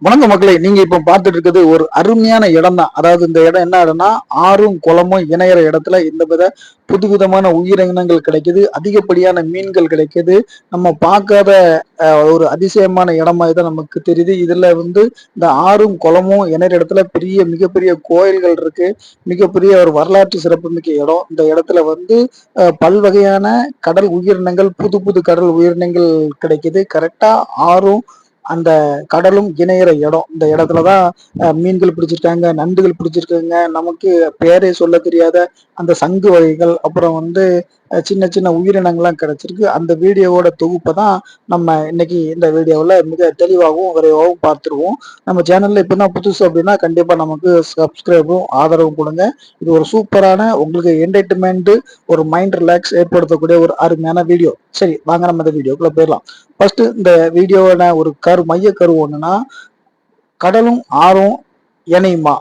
வணக்கம் மக்களே, நீங்க இப்ப பார்த்துட்டு இருக்கிறது ஒரு அருமையான இடம் தான். அதாவது இந்த இடம் என்ன இடம்னா, ஆறும் குளமும் இணையிற இடத்துல இந்த புதுவிதமான உயிரினங்கள் கிடைக்குது, அதிகப்படியான மீன்கள் கிடைக்குது. நம்ம பார்க்காத ஒரு அதிசயமான இடமா இதான் நமக்கு தெரியுது. இதுல இந்த ஆறும் குளமும் இணையிற இடத்துல மிகப்பெரிய கோயில்கள் இருக்கு. மிகப்பெரிய ஒரு வரலாற்று சிறப்புமிக்க இடம். இந்த இடத்துல பல்வகையான கடல் உயிரினங்கள், புது புது கடல் உயிரினங்கள் கிடைக்குது. கரெக்டா ஆறும் அந்த கடலும் இணையிற இடம். இந்த இடத்துலதான் மீன்கள் பிடிச்சிருக்காங்க, நண்டுகள் பிடிச்சிருக்காங்க, நமக்கு பேரே சொல்ல தெரியாத அந்த சங்கு வகைகள், அப்புறம் சின்ன சின்ன உயிரினங்கள்லாம் கிடைச்சிருக்கு. அந்த வீடியோவோட தொகுப்பை தான் நம்ம இன்னைக்கு இந்த வீடியோவில் மிக தெளிவாகவும் விரைவாகவும் பார்த்துருவோம். நம்ம சேனல்ல இப்பதான் புதுசு அப்படின்னா கண்டிப்பா நமக்கு சப்ஸ்கிரைபும் ஆதரவும் கொடுங்க. இது ஒரு சூப்பரான உங்களுக்கு என்டர்டைன்மெண்ட், ஒரு மைண்ட் ரிலாக்ஸ் ஏற்படுத்தக்கூடிய ஒரு அருமையான வீடியோ. சரி, வாங்க நம்ம இந்த வீடியோக்குள்ள போயிடலாம். ஃபர்ஸ்ட் இந்த வீடியோவோட ஒரு மைய கரு ஒண்ணுன்னா, கடலும் ஆறும் இணையுமா,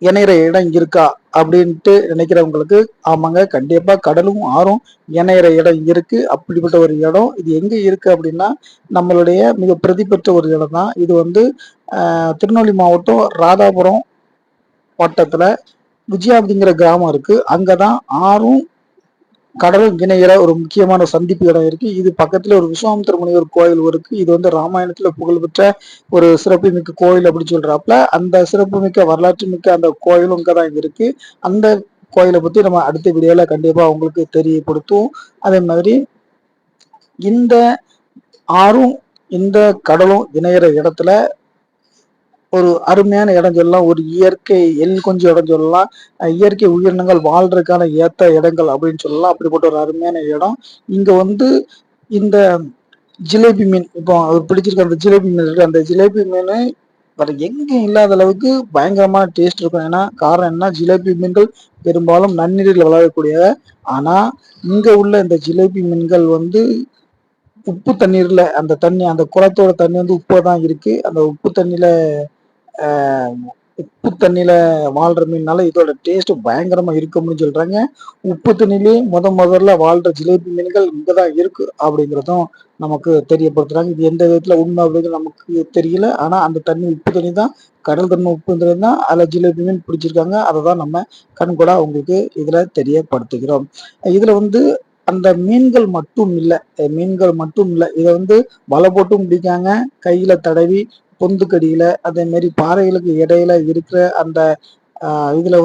இணையிற இடம் இருக்கா அப்படின்ட்டு நினைக்கிறவங்களுக்கு, ஆமாங்க, கண்டிப்பா கடலும் ஆறும் இணையிற இடம் இருக்கு. அப்படிப்பட்ட ஒரு இடம் இது எங்க இருக்கு அப்படின்னா, நம்மளுடைய மிக பிரதி பெற்ற ஒரு இடம் தான் இது. திருநெல்வேலி மாவட்டம் ராதாபுரம் வட்டத்துல விஜயா அப்படிங்கிற கிராமம் இருக்கு. அங்கதான் ஆறும் கடலும் இணையிற ஒரு முக்கியமான சந்திப்பு இடம் இருக்கு. இது பக்கத்துல ஒரு விஸ்வாமித்திர முனிவர் கோயில் இருக்கு. இது ராமாயணத்துல புகழ்பெற்ற ஒரு சிறப்புமிக்க கோயில் அப்படின்னு சொல்றாப்புல. அந்த சிறப்புமிக்க வரலாற்று மிக்க அந்த கோயிலும் இங்கதான் இருக்கு. அந்த கோயிலை பத்தி நம்ம அடுத்த வீடியோல கண்டிப்பா உங்களுக்கு தெரியப்படுத்தும். அதே மாதிரி இந்த ஆறும் இந்த கடலும் இணையிற இடத்துல ஒரு அருமையான இடம் சொல்லலாம், ஒரு இயற்கை கொஞ்சம் இடம் சொல்லலாம், இயற்கை உயிரினங்கள் வாழ்றதுக்கான ஏத்த இடங்கள் அப்படின்னு சொல்லலாம். அப்படிப்பட்ட ஒரு அருமையான இடம். இங்க இந்த ஜிலேபி மீன், இப்போ அவர் பிடிச்சிருக்க அந்த ஜிலேபி மீன் இருக்கு. அந்த ஜிலேபி மீன் வேற எங்கேயும் இல்லாத அளவுக்கு பயங்கரமான டேஸ்ட் இருக்கும். ஏன்னா காரணம் என்ன, ஜிலேபி மீன்கள் பெரும்பாலும் நன்னீரில் வளரக்கூடிய, ஆனா இங்க உள்ள இந்த ஜிலேபி மீன்கள் உப்பு தண்ணீர்ல, அந்த தண்ணி, அந்த குளத்தோட தண்ணி உப்பு தான் இருக்கு. அந்த உப்பு தண்ணியில உப்பு தண்ணியில வாழ்ற மீன்னால இதோட டேஸ்ட் பயங்கரமா இருக்கும்னு சொல்றாங்க. உப்பு தண்ணிலேயே முதல்ல வாழ்ற ஜிலேபி மீன்கள் இங்கதான் இருக்கு அப்படிங்கிறதும் நமக்கு தெரியப்படுத்துறாங்க. இது எந்த விதத்துல உண்மை அப்படின்னு நமக்கு தெரியல. ஆனா அந்த தண்ணி உப்பு தண்ணி தான், கடல் தண்ணி உப்பு தண்ணி தான், அதுல ஜிலேபி மீன் பிடிச்சிருக்காங்க. அதை தான் நம்ம கண்கூடா உங்களுக்கு இதுல தெரியப்படுத்துகிறோம். இதுல அந்த மீன்கள் மட்டும் இல்லை, இதை வலை போட்டும் பிடிக்காங்க, கையில தடவி பொந்துக்கடியில, அதே மாதிரி பாறைகளுக்கு இடையில இருக்கிற அந்த இதுல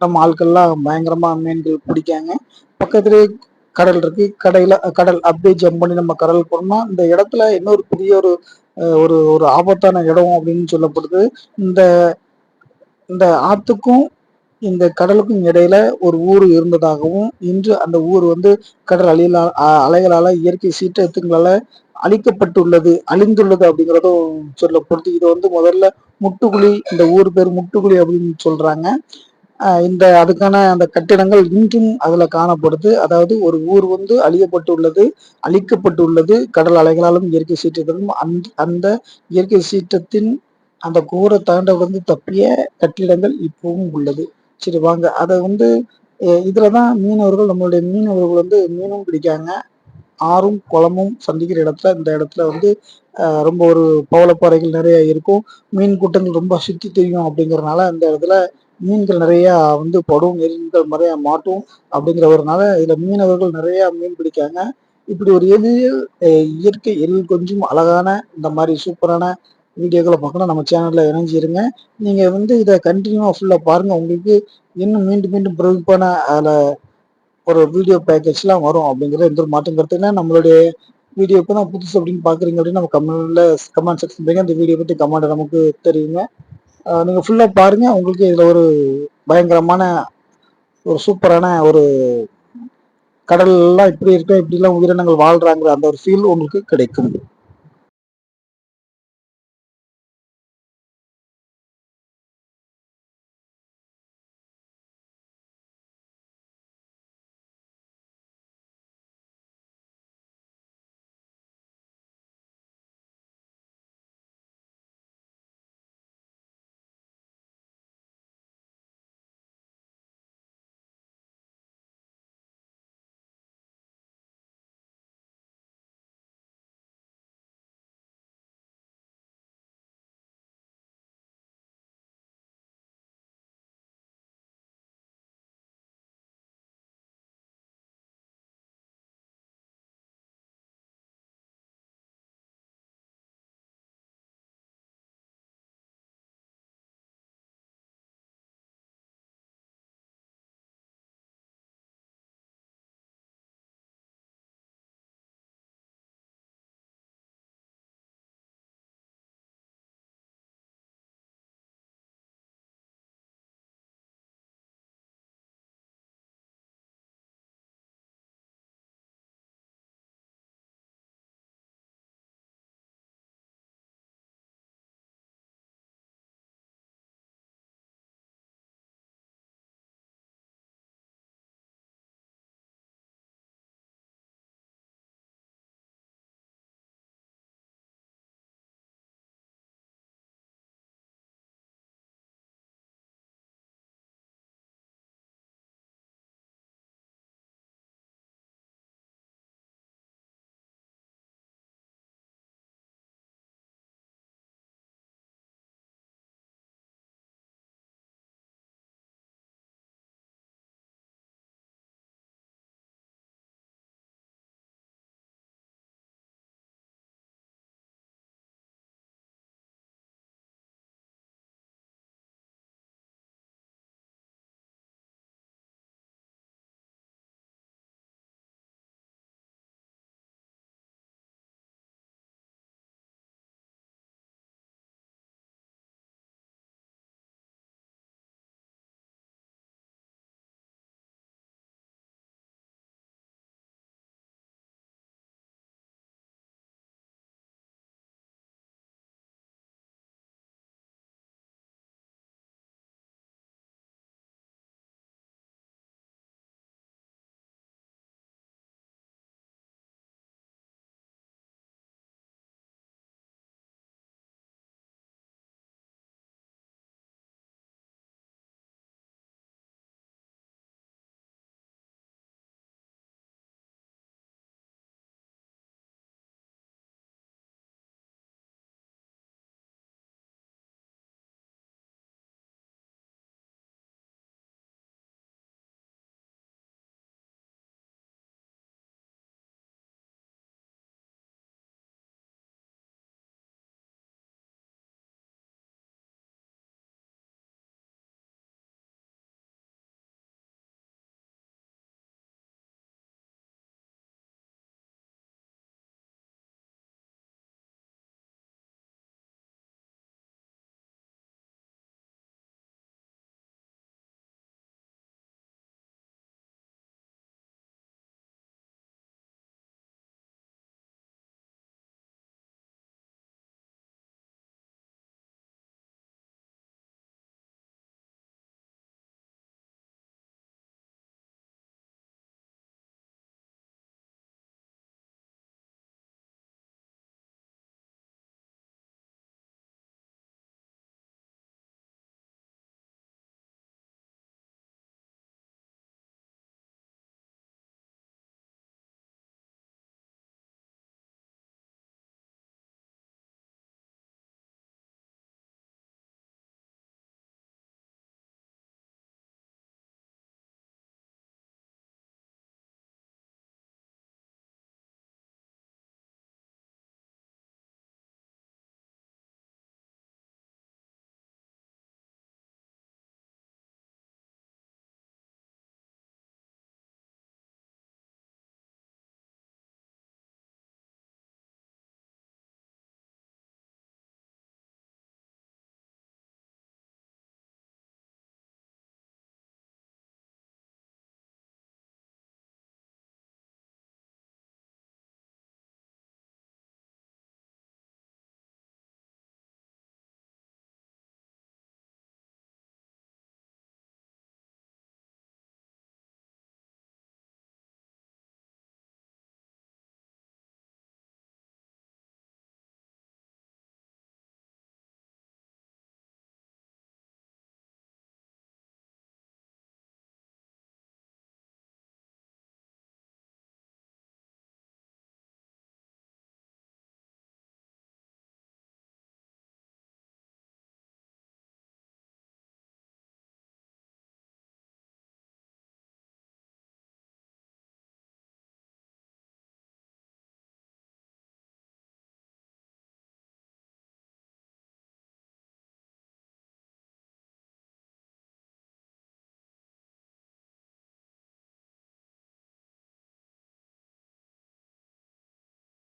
நம்ம ஆட்கள்லாம் பயங்கரமா மீன்கள் பிடிக்காங்க. பக்கத்துலேயே கடல் இருக்கு. கடல் அப்படியே ஜம்ப் பண்ணி நம்ம கடல் போனோம்னா இந்த இடத்துல இன்னொரு பெரிய ஒரு ஒரு ஒரு ஆபத்தான இடம் அப்படின்னு சொல்லப்படுது. இந்த இந்த ஆத்துக்கும் இந்த கடலுக்கும் இடையில ஒரு ஊர் இருந்ததாகவும், இன்று அந்த ஊர் கடல் அலைகளால, இயற்கை சீற்றத்துங்களால அழிந்துள்ளது அப்படிங்கிறதும் சொல்லப்படுது. இது முதல்ல முட்டுக்குழி, இந்த ஊர் பேர் முட்டுக்குழி அப்படின்னு சொல்றாங்க. அதுக்கான அந்த கட்டிடங்கள் இன்றும் அதுல காணப்படுது. அதாவது ஒரு ஊர் அழிக்கப்பட்டுள்ளது கடல் அலைகளாலும் இயற்கை சீற்றத்திலும். அந்த இயற்கை சீற்றத்தின் அந்த கூரை தாண்ட தப்பிய கட்டிடங்கள் இப்பவும் உள்ளது. சரி, வாங்க அதை இதுலதான் மீனவர்கள், நம்மளுடைய மீனவர்கள் மீனும் பிடிக்காங்க. ஆறும் குளமும் சந்திக்கிற இடத்துல, இந்த இடத்துல ரொம்ப ஒரு பவளப்பாறைகள் நிறைய இருக்கும். மீன் கூட்டங்கள் ரொம்ப சுத்தி தெரியும். அப்படிங்கறதுனால அந்த இடத்துல மீன்கள் நிறைய படும், நெறிகள் நிறைய மாட்டும். அப்படிங்கிறவர்னால இதுல மீனவர்கள் நிறைய மீன் பிடிக்காங்க. இப்படி ஒரு இயற்கை கொஞ்சம் அழகான இந்த மாதிரி சூப்பரான வீடியோக்களை பார்க்கணும், நம்ம சேனல்ல இணைஞ்சிருங்க. நீங்க இதை கண்டினியூவா ஃபுல்லா பாருங்க. உங்களுக்கு இன்னும் மீண்டும் மீண்டும் பிரமிப்பான அதுல ஒரு வீடியோ பேக்கேஜ்லாம் வரும் அப்படிங்கிறது எந்த ஒரு மாற்றம் கருத்துனா, நம்மளுடைய வீடியோ இப்போ தான் புதுசு அப்படின்னு பாக்குறீங்க அப்படின்னா நம்ம கமெண்ட் செக்ஷன் பண்ணுங்க. இந்த வீடியோ பத்தி கமெண்ட் நமக்கு தெரியுங்க. நீங்க ஃபுல்லா பாருங்க. உங்களுக்கு இதுல ஒரு பயங்கரமான ஒரு சூப்பரான ஒரு கடல் எல்லாம் இப்படி இருக்க, இப்படி எல்லாம் உயிரினங்கள் வாழ்றாங்கிற அந்த ஒரு ஃபீல் உங்களுக்கு கிடைக்கும்.